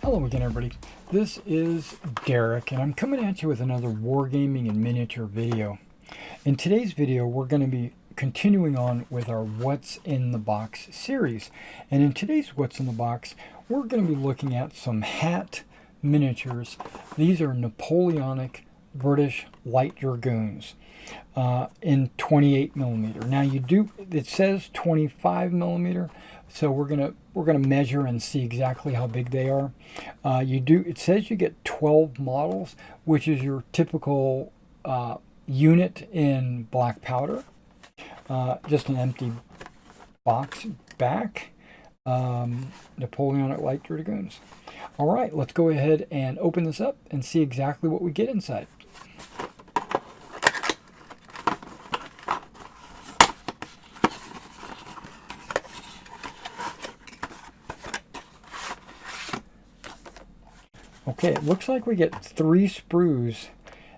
Hello again, everybody. This is Derek, and I'm coming at you with another Wargaming and miniature video. In today's video, we're going to be continuing on with our What's in the Box series. And in today's What's in the Box, we're going to be looking at some HaT miniatures. These are Napoleonic British Light Dragoons in 28 millimeter. Now it says 25 millimeter. So we're gonna measure and see exactly how big they are. It says you get 12 models, which is your typical unit in black powder. Just an empty box back. Napoleonic Light Dragoons. All right, let's go ahead and open this up and see exactly what we get inside. Okay, it looks like we get 3 sprues,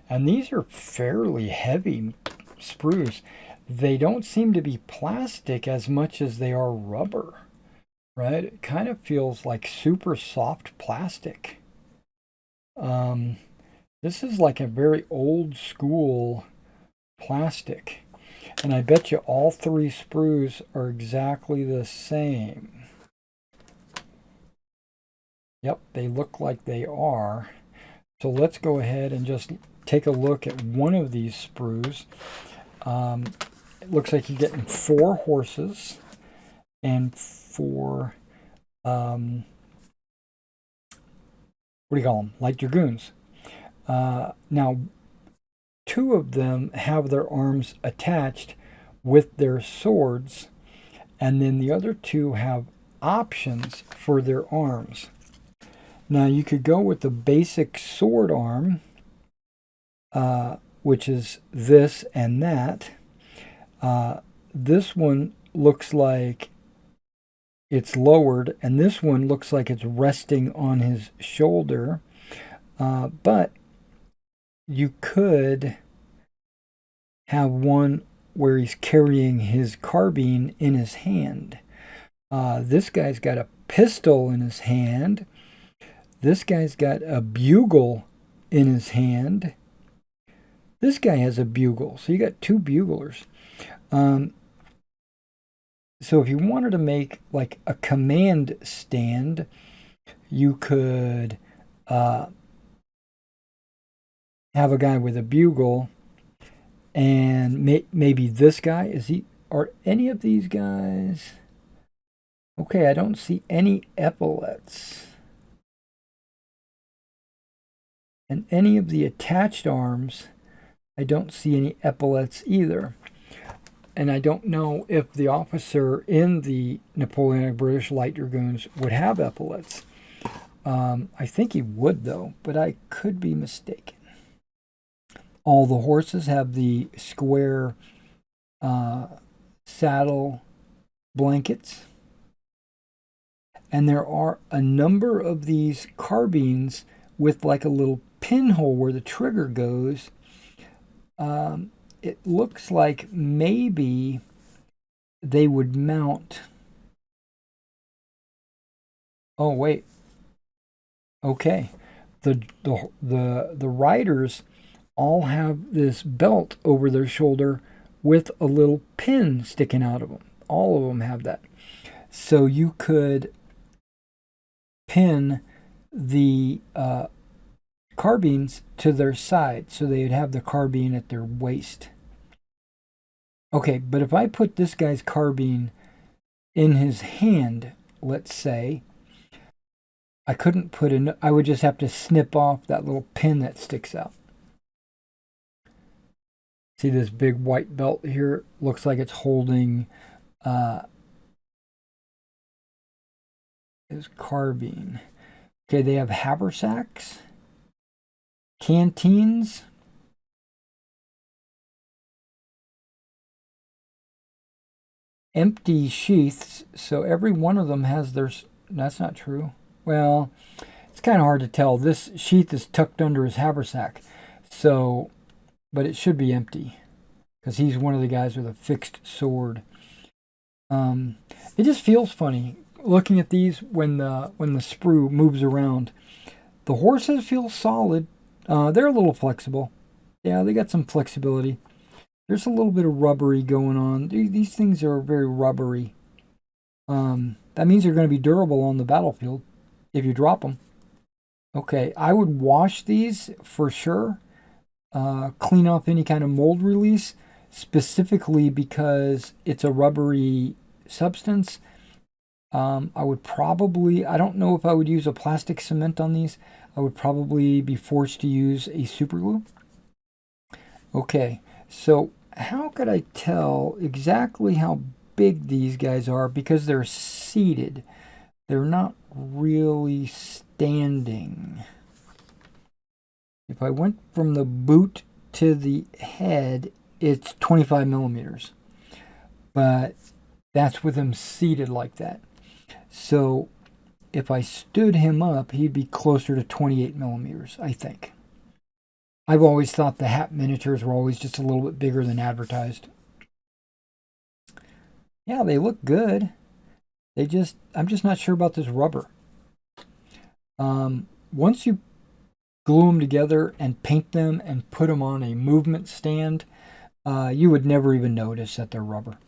and these are fairly heavy sprues. They don't seem to be plastic as much as they are rubber, right? It kind of feels like super soft plastic. This is like a very old school plastic, and I bet you all 3 sprues are exactly the same. Yep, they look like they are. So let's go ahead and just take a look at one of these sprues. It looks like you're getting 4 horses and 4, what do you call them? Light Dragoons. Now, 2 of them have their arms attached with their swords, and then the other 2 have options for their arms. Now you could go with the basic sword arm, which is this and that. This one looks like it's lowered, and this one looks like it's resting on his shoulder. But you could have one where he's carrying his carbine in his hand. This guy's got a pistol in his hand. This guy's got a bugle in his hand. This guy has a bugle. So you got 2 buglers. So if you wanted to make like a command stand, you could have a guy with a bugle, and maybe this guy. Are any of these guys? Okay, I don't see any epaulets. And any of the attached arms, I don't see any epaulets either. And I don't know if the officer in the Napoleonic British Light Dragoons would have epaulets. I think he would, though, but I could be mistaken. All the horses have the square saddle blankets. And there are a number of these carbines with like a little pinhole where the trigger goes. It looks like maybe they would mount. Oh wait. Okay. The riders all have this belt over their shoulder with a little pin sticking out of them. All of them have that. So you could pin the carbines to their side, so they would have the carbine at their waist. Okay, but if I put this guy's carbine in his hand, let's say, I couldn't put in, I would just have to snip off that little pin that sticks out. See this big white belt here? Looks like it's holding his carbine. Okay, they have haversacks, canteens, empty sheaths, so every one of them has their... That's not true. Well, it's kind of hard to tell. This sheath is tucked under his haversack, so, but it should be empty because he's one of the guys with a fixed sword. It just feels funny looking at these when the sprue moves around, the horses feel solid. They're a little flexible. Yeah, they got some flexibility. There's a little bit of rubbery going on. These things are very rubbery. That means they're going to be durable on the battlefield if you drop them. Okay, I would wash these for sure. Clean off any kind of mold release, specifically because it's a rubbery substance. I would probably, I don't know if I would use a plastic cement on these. I would probably be forced to use a super glue. Okay, so how could I tell exactly how big these guys are? Because they're seated. They're not really standing. If I went from the boot to the head, it's 25 millimeters. But that's with him seated like that. So if I stood him up, he'd be closer to 28 millimeters, I think. I've always thought the HaT miniatures were always just a little bit bigger than advertised. Yeah, they look good. I'm just not sure about this rubber. Once you glue them together and paint them and put them on a movement stand, you would never even notice that they're rubber.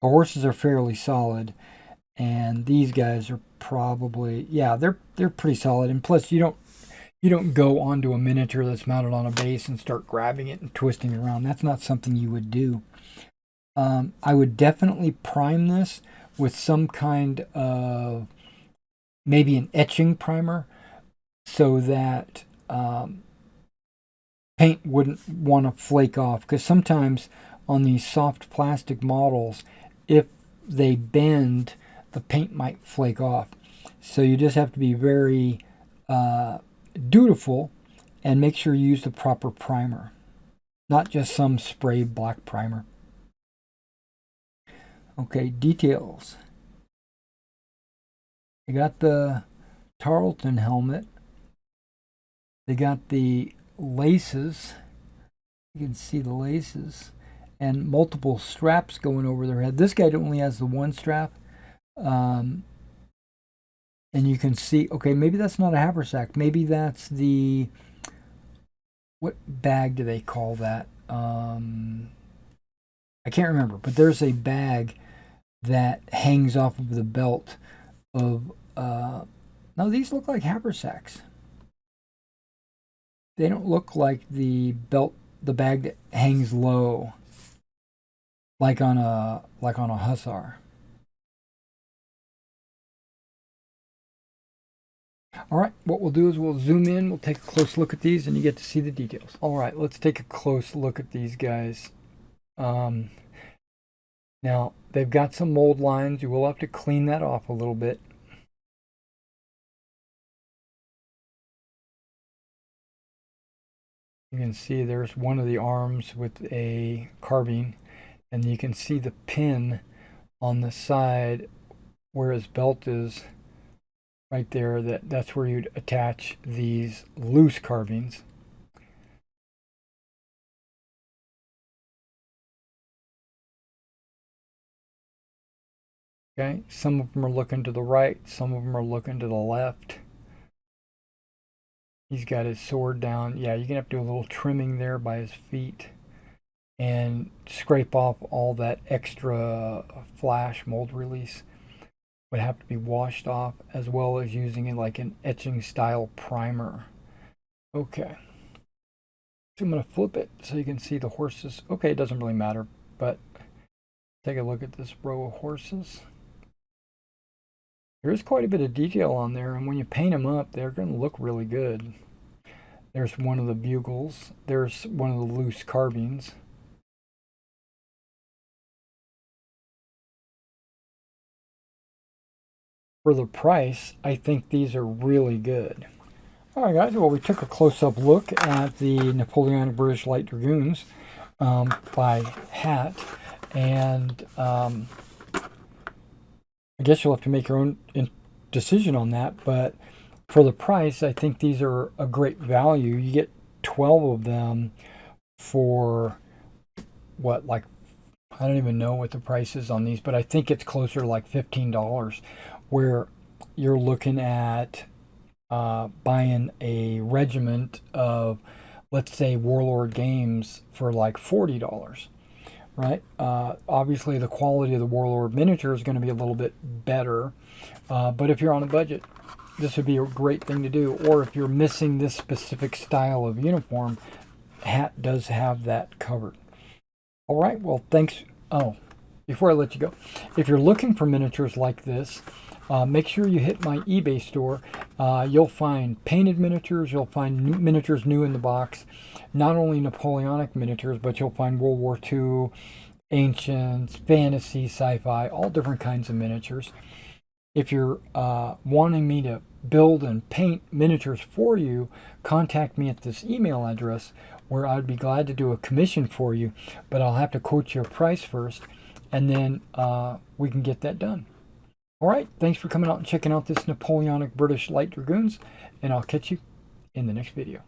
The horses are fairly solid, and these guys are probably, yeah, they're pretty solid. And plus, you don't go onto a miniature that's mounted on a base and start grabbing it and twisting it around. That's not something you would do. I would definitely prime this with some kind of maybe an etching primer so that paint wouldn't want to flake off. Because sometimes on these soft plastic models, if they bend, the paint might flake off. So you just have to be very dutiful and make sure you use the proper primer, not just some spray black primer. Okay, details. They got the Tarleton helmet. They got the laces. You can see the laces and multiple straps going over their head. This guy only has the one strap. And you can see, okay, maybe that's not a haversack. Maybe that's the, what bag do they call that? I can't remember, but there's a bag that hangs off of the belt of, no, these look like haversacks. They don't look like the belt, the bag that hangs low, like on a hussar. All right, what we'll do is we'll zoom in, we'll take a close look at these, and you get to see the details. All right, let's take a close look at these guys. Now, they've got some mold lines. You will have to clean that off a little bit. You can see there's one of the arms with a carbine, and you can see the pin on the side where his belt is right there. That's where you'd attach these loose carbines. Okay, some of them are looking to the right, some of them are looking to the left. He's got his sword down. Yeah, you're gonna have to do a little trimming there by his feet and scrape off all that extra flash mold release. Would have to be washed off, as well as using it like an etching style primer. Okay, so I'm gonna flip it so you can see the horses. Okay, it doesn't really matter, but take a look at this row of horses. There is quite a bit of detail on there, and when you paint them up, they're going to look really good. There's one of the bugles. There's one of the loose carbines. For the price, I think these are really good. All right, guys. Well, we took a close-up look at the Napoleonic British Light Dragoons by HaT, and I guess you'll have to make your own decision on that, but for the price, I think these are a great value. You get 12 of them for what, like I don't even know what the price is on these, but I think it's closer to like $15, where you're looking at buying a regiment of, let's say, Warlord games for like $40, right? Obviously, the quality of the Warlord miniature is going to be a little bit better, but if you're on a budget, this would be a great thing to do. Or if you're missing this specific style of uniform, HaT does have that covered. All right, well, thanks. Oh, before I let you go, if you're looking for miniatures like this, make sure you hit my eBay store. You'll find painted miniatures, you'll find miniatures new in the box, not only Napoleonic miniatures, but you'll find World War II, ancients, fantasy, sci-fi, all different kinds of miniatures. If you're wanting me to build and paint miniatures for you, contact me at this email address, where I'd be glad to do a commission for you, but I'll have to quote you a price first, and then we can get that done. All right, thanks for coming out and checking out this Napoleonic British Light Dragoons, and I'll catch you in the next video.